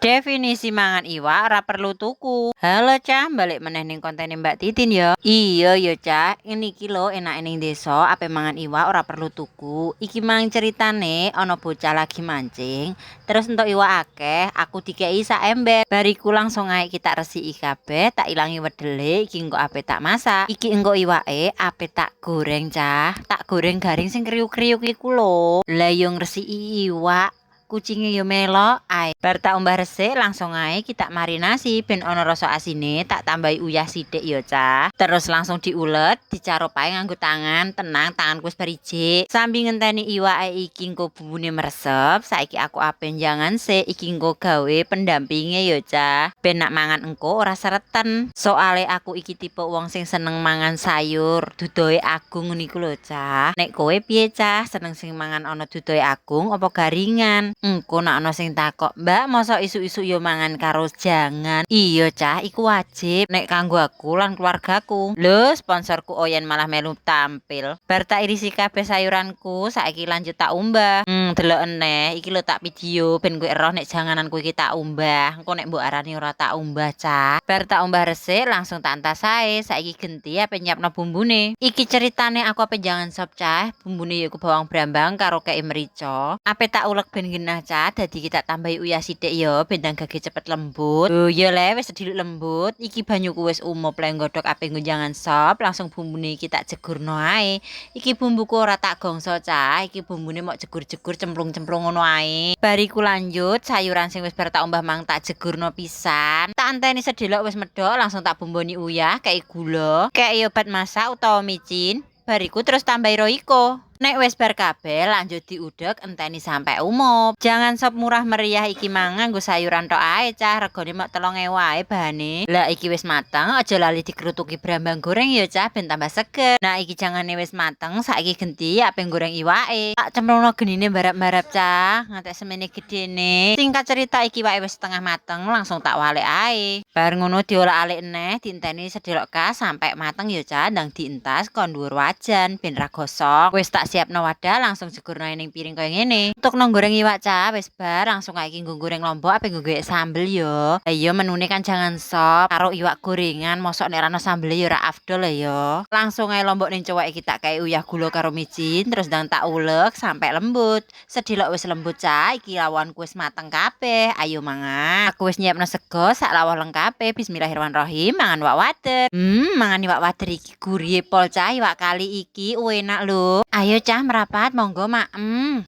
Definisi mangan iwak ora perlu tuku. Halo Cah, balik meneh ning kontene Mbak Titin ya. Iya ya Cah, ini iki lho enake ning desa ape mangan iwak ora perlu tuku. Iki mang ceritane ana bocah lagi mancing, terus entuk iwak akeh, aku dikeki sak ember. Bariku langsung ae kita resiki kabeh, tak ilangi wedele, iki engko ape tak masak. Iki engko iwake ape tak goreng Cah. Tak goreng garing sing kriuk-kriuk iku lho. Lah yo ngresiki iwak kucinge yo melok ae. Bar tak umbah resik langsung ae kita marinasi ben ana rasa asine, tak tambahi uyah sithik yo Cah. Terus langsung diulet, dicarup ae nganggo tangan, tenang tanganku wis berijik. Sambil ngenteni iwake iki engko bumbune meresep, saiki aku apen jangan sik iki engko gawe pendampinge yo Cah. Ben nak mangan engko ora sereten. Soale aku iki tipe wong sing seneng mangan sayur, dudohe agung niku lho Cah. Nek kowe piye Cah, seneng sing mangan ana dudohe agung apa garingan? Engko nek ana sing takok, "Mbak, mosok isuk-isuk yo mangan karo jangan?" Iya, Cah, iku wajib nek kanggo aku lan keluargaku. Lho, sponsorku Oyen malah melu tampil. Bar tak irisi kabeh sayuranku, saiki lanjut tak umbah. Delok eneh, iki lho tak video ben kowe roh nek jangananku iki tak umbah. Engko nek mbok arani ora tak umbah, Cah. Bar tak umbah resik, langsung tak entas ae. Saiki genti ape nyiapno bumbune. Iki ceritane aku ape jangan sop, Cah. Bumbune ya iku bawang brambang karo kei merica. Ape tak ulek ben genah Cah, dadi kita tambahi uyah sithik ya ben dagage cepet lembut. Oh ya le wis sediluk lembut, iki banyuku wis umup le nggodhog ape nggo jangan sop, langsung bumbune iki tak jegurno ae. Iki bumbuku ora tak gongso Cah, iki bumbune mok jegur-jegur cemplung-cemplung ngono ae. Bariku lanjut sayuran sing wis bar tak umbah mang tak jegurno pisan. Tak anteni sedelok wis medhok, langsung tak bumboni uyah, kei gula, kei obat masak utawa micin. Bariku terus tambahi roiko. Nek wis bar kabeh lanjut diudek enteni sampai umup. Jangan sop murah meriah iki mangan nggo sayuran tok ae Cah, regane mok 3.000 ae bahane. Lah iki wis mateng, aja lali dikrutuki brambang goreng ya Cah ben tambah seger. Nah iki jangane wis mateng, saiki genti ape goreng iwake. Tak cemplungno genine barap-barap Cah, ngantek semene gedene. Singkat cerita iki iwake wis setengah mateng, langsung tak walek ae. Bar ngono diolah-alik eneh, dienteni sedelok kas sampai mateng ya Cah, ndang dientas kon dhuwur wajan ben ra gosong. Wis tak siapno wadah langsung jegurno ning piring kaya ngene. Untuk nang goreng iwak Cah, wis bar langsung iki nggo goreng lombok ape nggo gawe sambel yo. Lah iya menune kan jangan sop karo iwak gorengan, mosok nek ora ana sambel ya ora afdol lah yo. Langsung ae lombok ning cowek iki tak kae uyah gula karo micin, terus ndang tak ulek sampai lembut. Sedelok wis lembut Cah, iki lawanku wis mateng kabeh. Ayo mangan. Aku wis nyiapno sego sak lawah lengkape. Bismillahirrahmanirrahim. Mangan iwak wader. Mangan iwak wader iki gurih pol Cah, iwak kali iki enak lho. Ayo Cah merapat, monggo maem.